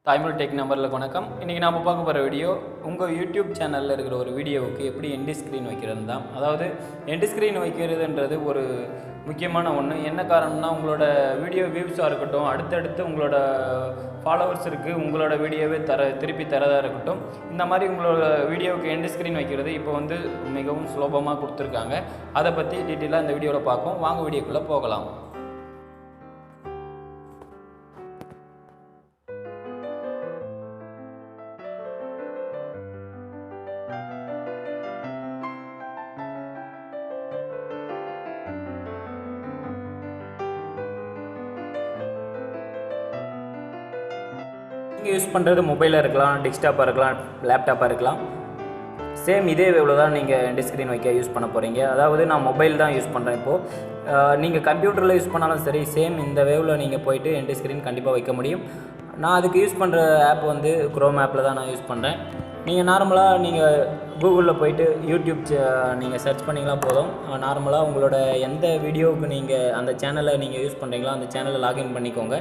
தாய்மொழி டெக் நம்பரில் வணக்கம். இன்றைக்கி நாம் பார்க்க போகிற வீடியோ உங்கள் யூடியூப் சேனலில் இருக்கிற ஒரு வீடியோவுக்கு எப்படி எண்டு ஸ்க்ரீன் வைக்கிறது தான். அதாவது எண்டு ஸ்க்ரீன் வைக்கிறதுன்றது ஒரு முக்கியமான ஒன்று. என்ன காரணம்னா, உங்களோட வீடியோ வியூஸாக இருக்கட்டும், அடுத்தடுத்து உங்களோட ஃபாலோவர்ஸுக்கு உங்களோட வீடியோவே திருப்பி தரதாக இருக்கட்டும், இந்த மாதிரி உங்களோட வீடியோவுக்கு எண்டு ஸ்க்ரீன் வைக்கிறது இப்போ மிகவும் சுலபமாக கொடுத்துருக்காங்க. அதை பற்றி டீட்டெயிலாக இந்த வீடியோவில் பார்ப்போம். வாங்க வீடியோக்குள்ளே போகலாம். நீங்கள் யூஸ் பண்ணுறது மொபைலாக இருக்கலாம், டெஸ்க்டாப்பாக இருக்கலாம், லேப்டாப்பாக இருக்கலாம். சேம் இதே வேவில் தான் நீங்கள் எண்டு ஸ்க்ரீன் வைக்க யூஸ் பண்ண போகிறீங்க. அதாவது நான் மொபைல் தான் யூஸ் பண்ணுறேன் இப்போது. நீங்கள் கம்ப்யூட்டரில் யூஸ் பண்ணாலும் சரி, சேம் இந்த வேவில் நீங்கள் போய்ட்டு எண்டு ஸ்க்ரீன் கண்டிப்பாக வைக்க முடியும். நான் அதுக்கு யூஸ் பண்ணுற ஆப் குரோம் ஆப்பில் தான் நான் யூஸ் பண்ணுறேன். நீங்கள் நார்மலாக நீங்கள் கூகுளில் போய்ட்டு யூடியூப் நீங்கள் சர்ச் பண்ணிங்களா போதும். நார்மலாக உங்களோட எந்த வீடியோவுக்கு நீங்கள் அந்த சேனலை நீங்கள் யூஸ் பண்ணுறீங்களோ அந்த சேனலை லாகின் பண்ணிக்கோங்க.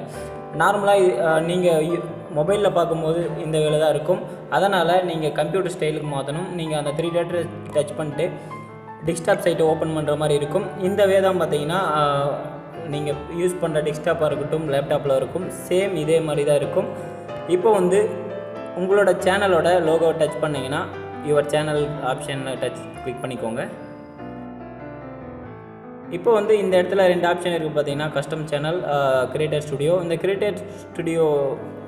நார்மலாக நீங்கள் மொபைலில் பார்க்கும்போது இந்த வேலை தான் இருக்கும். அதனால் நீங்கள் கம்ப்யூட்டர் ஸ்டைலுக்கு மாற்றணும். நீங்கள் அந்த 3 டாட் டச் பண்ணிட்டு டெஸ்க்டாப் சைட்டை ஓப்பன் பண்ணுற மாதிரி இருக்கும். இந்த வே தான் பார்த்தீங்கன்னா நீங்கள் யூஸ் பண்ணுற டெஸ்க்டாப்பாக இருக்கட்டும், லேப்டாப்பில் இருக்கும். சேம் இதே மாதிரி தான் இருக்கும். இப்போ உங்களோட சேனலோட லோகோவை டச் பண்ணிங்கன்னா யுவர் சேனல் ஆப்ஷனை கிளிக் பண்ணிக்கோங்க. இப்போ இந்த இடத்துல 2 ஆப்ஷன் இருக்குது பார்த்தீங்கன்னா, கஸ்டம் சேனல், கிரியேட்டர் ஸ்டுடியோ. இந்த கிரியேட்டர் ஸ்டுடியோ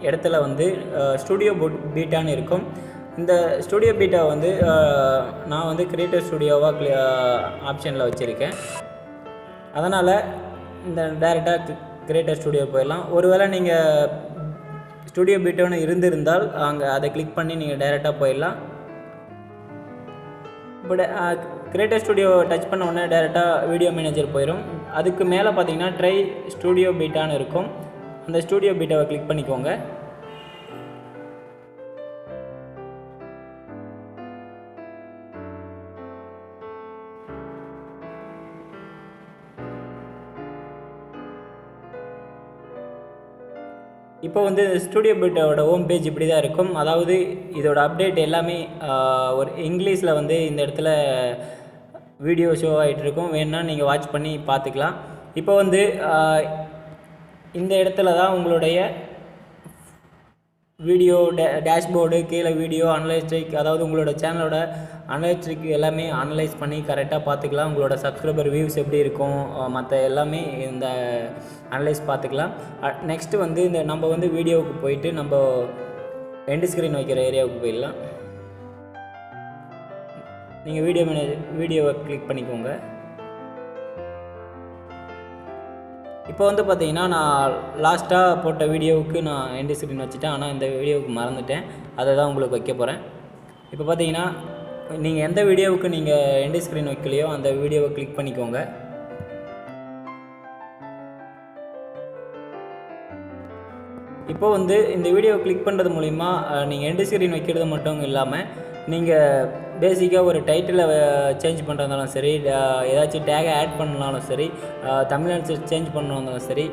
இடத்துல ஸ்டுடியோ பீட்டான்னு இருக்கும். இந்த ஸ்டுடியோ பீட்டா நான் கிரியேட்டர் ஸ்டுடியோவாக ஆப்ஷனில் வச்சுருக்கேன். அதனால் இந்த டைரெக்டாக கிரியேட்டர் ஸ்டுடியோ போயிடலாம். ஒருவேளை நீங்கள் ஸ்டுடியோ பீட்டோன்னு இருந்திருந்தால் அங்கே அதை கிளிக் பண்ணி நீங்கள் டைரெக்டாக போயிடலாம். இப்போ கிரியேட்டர் ஸ்டுடியோ டச் பண்ண உடனே டைரெக்டாக வீடியோ மேனேஜர் போயிடும். அதுக்கு மேலே பார்த்தீங்கன்னா ட்ரை ஸ்டுடியோ பீட்டான்னு இருக்கும். அந்த ஸ்டுடியோ பீட்டாவை கிளிக் பண்ணிக்கோங்க. இப்போ ஸ்டுடியோ பீட்டாவோட ஹோம் பேஜ் இப்படி தான் இருக்கும். அதாவது இதோட அப்டேட் எல்லாமே ஒரு இங்கிலீஷில் இந்த இடத்துல வீடியோ ஷோ ஆகிட்டு இருக்கும். வேணுன்னா நீங்கள் வாட்ச் பண்ணி பார்த்துக்கலாம். இப்போ இந்த இடத்துல தான் உங்களுடைய வீடியோ டேஷ்போர்டு, கீழே வீடியோ அனலைஸ்டிக், அதாவது உங்களோட சேனலோட அனலைஸ்டிக் எல்லாமே அனலைஸ் பண்ணி கரெக்டாக பார்த்துக்கலாம். உங்களோட சப்ஸ்கிரைபர் வியூஸ் எப்படி இருக்கும், மற்ற எல்லாமே இந்த அனலைஸ் பார்த்துக்கலாம். நெக்ஸ்ட்டு இந்த நம்ம வீடியோவுக்கு போயிட்டு நம்ம எண்டு ஸ்க்ரீன் வைக்கிற ஏரியாவுக்கு போயிடலாம். நீங்கள் வீடியோவை கிளிக் பண்ணிக்கோங்க. இப்போ பார்த்தீங்கன்னா நான் லாஸ்ட்டாக போட்ட வீடியோவுக்கு நான் எண்டு ஸ்க்ரீன் வச்சுட்டேன். ஆனால் இந்த வீடியோவுக்கு மறந்துட்டேன். அதை தான் உங்களுக்கு வைக்க போகிறேன். இப்போ பார்த்தீங்கன்னா நீங்கள் எந்த வீடியோவுக்கு நீங்கள் எண்டு ஸ்க்ரீன் வைக்கலையோ அந்த வீடியோவை கிளிக் பண்ணிக்கோங்க. இப்போ இந்த வீடியோவை கிளிக் பண்ணுறது மூலிமா நீங்கள் எண்டு ஸ்க்ரீன் வைக்கிறது மட்டும் இல்லாமல், நீங்கள் பேசிக்காக ஒரு டைட்டிலை சேஞ்ச் பண்ணுறதாலும் சரி, ஏதாச்சும் டேகை ஆட் பண்ணாலும் சரி, தமிழ்நாடு சேஞ்ச் பண்ணாலும் சரி,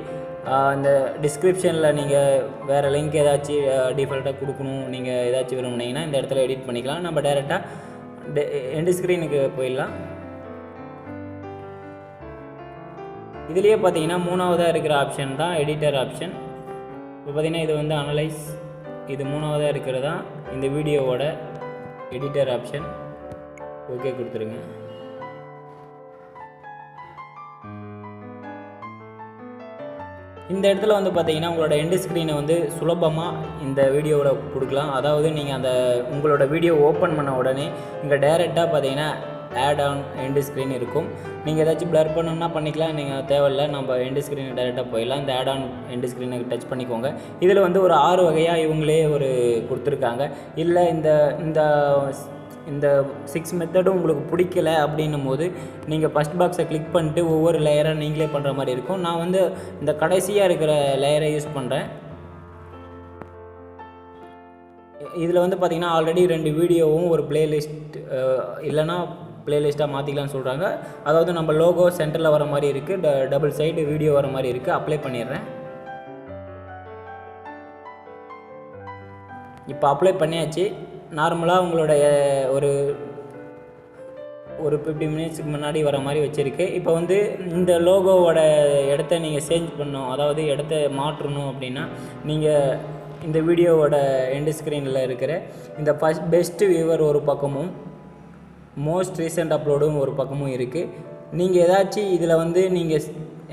இந்த டிஸ்கிரிப்ஷனில் நீங்கள் வேறு லிங்க் ஏதாச்சும் டிஃபால்ட்டாக கொடுக்கணும், நீங்கள் ஏதாச்சும் விரும்புனீங்கன்னா இந்த இடத்துல எடிட் பண்ணிக்கலாம். நம்ம டைரெக்டாக எண்டு ஸ்க்ரீனுக்கு போயிடலாம். இதுலேயே பார்த்தீங்கன்னா 3ஆவதாக இருக்கிற ஆப்ஷன் தான் எடிட்டர் ஆப்ஷன். இப்போ பார்த்தீங்கன்னா இது அனலைஸ், இது 3ஆவதாக இருக்கிறதா இந்த வீடியோவோட எடிட்டர் ஆப்ஷன். ஓகே கொடுத்துருங்க. இந்த இடத்துல பார்த்தீங்கன்னா உங்களோட எண்டு ஸ்க்ரீனை சுலபமாக இந்த வீடியோவில் கொடுக்கலாம். அதாவது நீங்கள் உங்களோட வீடியோ ஓப்பன் பண்ண உடனே இங்கே டைரெக்டாக பார்த்தீங்கன்னா ஆட் ஆன் எண்டு ஸ்க்ரீன் இருக்கும். நீங்கள் ஏதாச்சும் ப்ளர் பண்ணணும்னா பண்ணிக்கலாம், நீங்கள் தேவையில்லை. நம்ம எண்டு ஸ்க்ரீனுக்கு டைரெக்டாக போயிடலாம். இந்த ஆட் ஆன் எண்டு ஸ்க்ரீனுக்கு டச் பண்ணிக்கோங்க. இதில் ஒரு 6 வகையாக இவங்களே கொடுத்துருக்காங்க. இல்லை இந்த 6 மெத்தடும் உங்களுக்கு பிடிக்கல அப்படின்னும் போது நீங்கள் ஃபஸ்ட் பாக்ஸை கிளிக் பண்ணிட்டு ஒவ்வொரு லேயராக நீங்களே பண்ணுற மாதிரி இருக்கும். நான் இந்த கடைசியாக இருக்கிற லேயரை யூஸ் பண்ணுறேன். இதில் பார்த்தீங்கன்னா ஆல்ரெடி 2 வீடியோவும் ஒரு பிளேலிஸ்ட் இல்லைனா பிளேலிஸ்ட்டாக மாற்றிக்கலாம்னு சொல்கிறாங்க. அதாவது நம்ம லோகோ சென்டரில் வர மாதிரி இருக்குது, டபுள் சைடு வீடியோ வர மாதிரி இருக்குது. அப்ளை பண்ணிடுறேன். இப்போ அப்ளை பண்ணியாச்சு. நார்மலாக உங்களுடைய ஒரு 50 மினிட்ஸுக்கு முன்னாடி வர மாதிரி வச்சுருக்கு. இப்போ வந்து இந்த லோகோவோட இடத்த நீங்கள் சேஞ்ச் பண்ணணும், அதாவது இடத்த மாற்றணும் அப்படின்னா நீங்கள் இந்த வீடியோவோட எண்டு ஸ்க்ரீனில் இருக்கிற இந்த பெஸ்ட் வியூவர் ஒரு பக்கமும் மோஸ்ட் ரீசெண்ட் அப்லோடும் ஒரு பக்கமும் இருக்குது. நீங்கள் ஏதாச்சும் இதில் வந்து நீங்கள்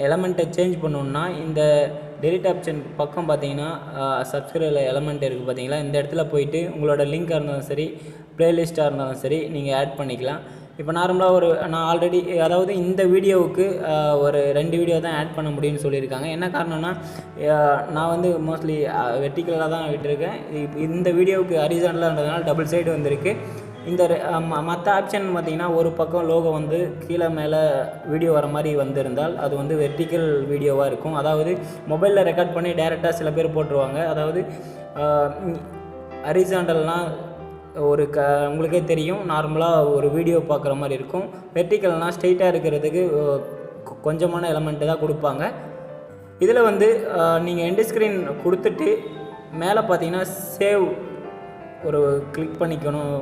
எலமெண்ட்டை சேஞ்ச் பண்ணணுன்னா இந்த டெலிட் ஆப்ஷன் பக்கம் பார்த்தீங்கன்னா சப்ஸ்கிரைபில் எலமெண்ட் இருக்குது பார்த்தீங்களா, இந்த இடத்துல போயிட்டு உங்களோட லிங்காக இருந்தாலும் சரி ப்ளேலிஸ்ட்டாக இருந்தாலும் சரி நீங்கள் ஆட் பண்ணிக்கலாம். இப்போ நார்மலாக நான் ஆல்ரெடி அதாவது இந்த வீடியோவுக்கு ஒரு 2 வீடியோ தான் ஆட் பண்ண முடியும்னு சொல்லியிருக்காங்க. என்ன காரணம்னா நான் வந்து மோஸ்ட்லி வெர்டிக்கலாக தான் விட்டுருக்கேன். இந்த வீடியோவுக்கு ஹரிசாண்டலான்றதுனால டபுள் சைடு வந்திருக்கு. இந்த மற்ற ஆப்ஷன் பார்த்திங்கன்னா ஒரு பக்கம் லோகோ வந்து கீழே மேலே வீடியோ வர மாதிரி வந்திருந்தால் அது வந்து வெர்டிக்கல் வீடியோவாக இருக்கும். அதாவது மொபைலில் ரெக்கார்ட் பண்ணி டைரெக்டாக சில பேர் போட்டுருவாங்க. அதாவது ஹரிசாண்டல்னால் உங்களுக்கே தெரியும், நார்மலாக ஒரு வீடியோ பார்க்குற மாதிரி இருக்கும். வெர்டிக்கல்னால் ஸ்ட்ரெயிட்டாக இருக்கிறதுக்கு கொஞ்சமான எலமெண்ட்டு தான் கொடுப்பாங்க. இதில் வந்து நீங்கள் எண்டு ஸ்க்ரீன் கொடுத்துட்டு மேலே பார்த்தீங்கன்னா சேவ் ஒரு கிளிக் பண்ணிக்கணும்.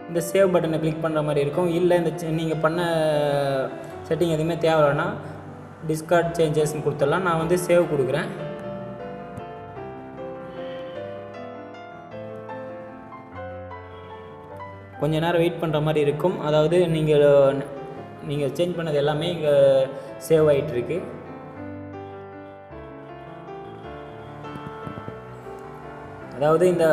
இந்த சேவ் பட்டனை கிளிக் பண்ணுற மாதிரி இருக்கும். இல்லை இந்த நீங்கள் பண்ண செட்டிங் எதுவுமே தேவைன்னா டிஸ்கார்ட் சேஞ்சஸ்ன்னு கொடுத்துடலாம். நான் வந்து சேவ் கொடுக்குறேன். கொஞ்ச நேரம் வெயிட் பண்ணுற மாதிரி இருக்கும். அதாவது நீங்கள் சேஞ்ச் பண்ணது எல்லாமே இங்கே சேவ் ஆகிட்டுருக்கு. அதாவது இந்த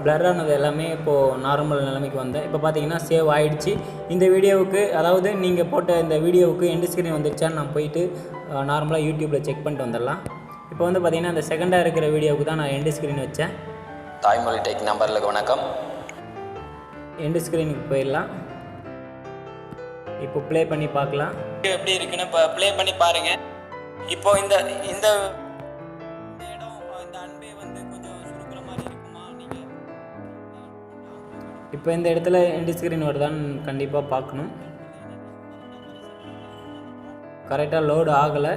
பிளரானது எல்லாமே இப்போது நார்மல் நிலைமைக்கு வந்தேன். இப்போ பார்த்தீங்கன்னா சேவ் ஆகிடுச்சு. இந்த வீடியோவுக்கு அதாவது நீங்கள் போட்ட இந்த வீடியோவுக்கு எண்டு ஸ்க்ரீன் வந்துருச்சான்னு நான் போயிட்டு நார்மலாக யூடியூப்பில் செக் பண்ணிட்டு வந்துடலாம். இப்போ வந்து பார்த்திங்கன்னா இந்த செகண்டாக இருக்கிற வீடியோவுக்கு தான் நான் எண்டு ஸ்க்ரீன் வச்சேன். தாய்மொழி டெக் நம்பர்களுக்கு வணக்கம். எண்டு ஸ்க்ரீனுக்கு போயிடலாம். இப்போ ப்ளே பண்ணி பார்க்கலாம் எப்படி இருக்குன்னு. இப்போ ப்ளே பண்ணி பாருங்கள். இப்போது இந்த இந்த இடம் இந்த அன்பே வந்து கொஞ்சம் சுருக்கிற மாதிரி இருக்குமா? நீங்கள் இப்போ இந்த இடத்துல எண்டு ஸ்க்ரீன் வருதான்னு கண்டிப்பாக பார்க்கணும். கரெக்டாக லோடு ஆகலை.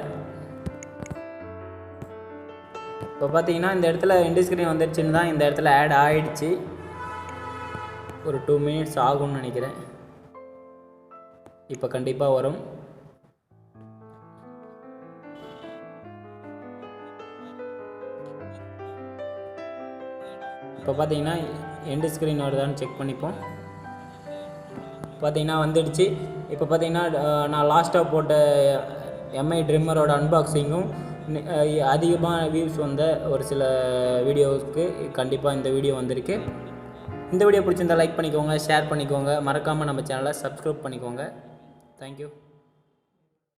இப்போ பார்த்தீங்கன்னா இந்த இடத்துல எண்டு ஸ்க்ரீன் வந்துடுச்சுன்னு தான் இந்த இடத்துல ஆட் ஆகிடுச்சு. ஒரு 2 மினிட்ஸ் ஆகும்னு நினைக்கிறேன். இப்போ கண்டிப்பாக வரும். இப்போ பார்த்தீங்கன்னா எண்டு ஸ்க்ரீன் வருதான்னு செக் பண்ணிப்போம். பார்த்தீங்கன்னா வந்துடுச்சு. இப்போ பார்த்தீங்கன்னா நான் லாஸ்ட்டாக போட்ட எம்ஐ ட்ரிம்மரோட அன்பாக்சிங்கும் அதிகமாக வியூஸ் வந்த ஒரு சில வீடியோவுக்கு கண்டிப்பாக இந்த வீடியோ வந்திருக்கு. இந்த வீடியோ பிடிச்சிருந்தால் லைக் பண்ணிக்கோங்க, ஷேர் பண்ணிக்கோங்க, மறக்காமல் நம்ம சேனலை சப்ஸ்கிரைப் பண்ணிக்கோங்க. தேங்க்யூ.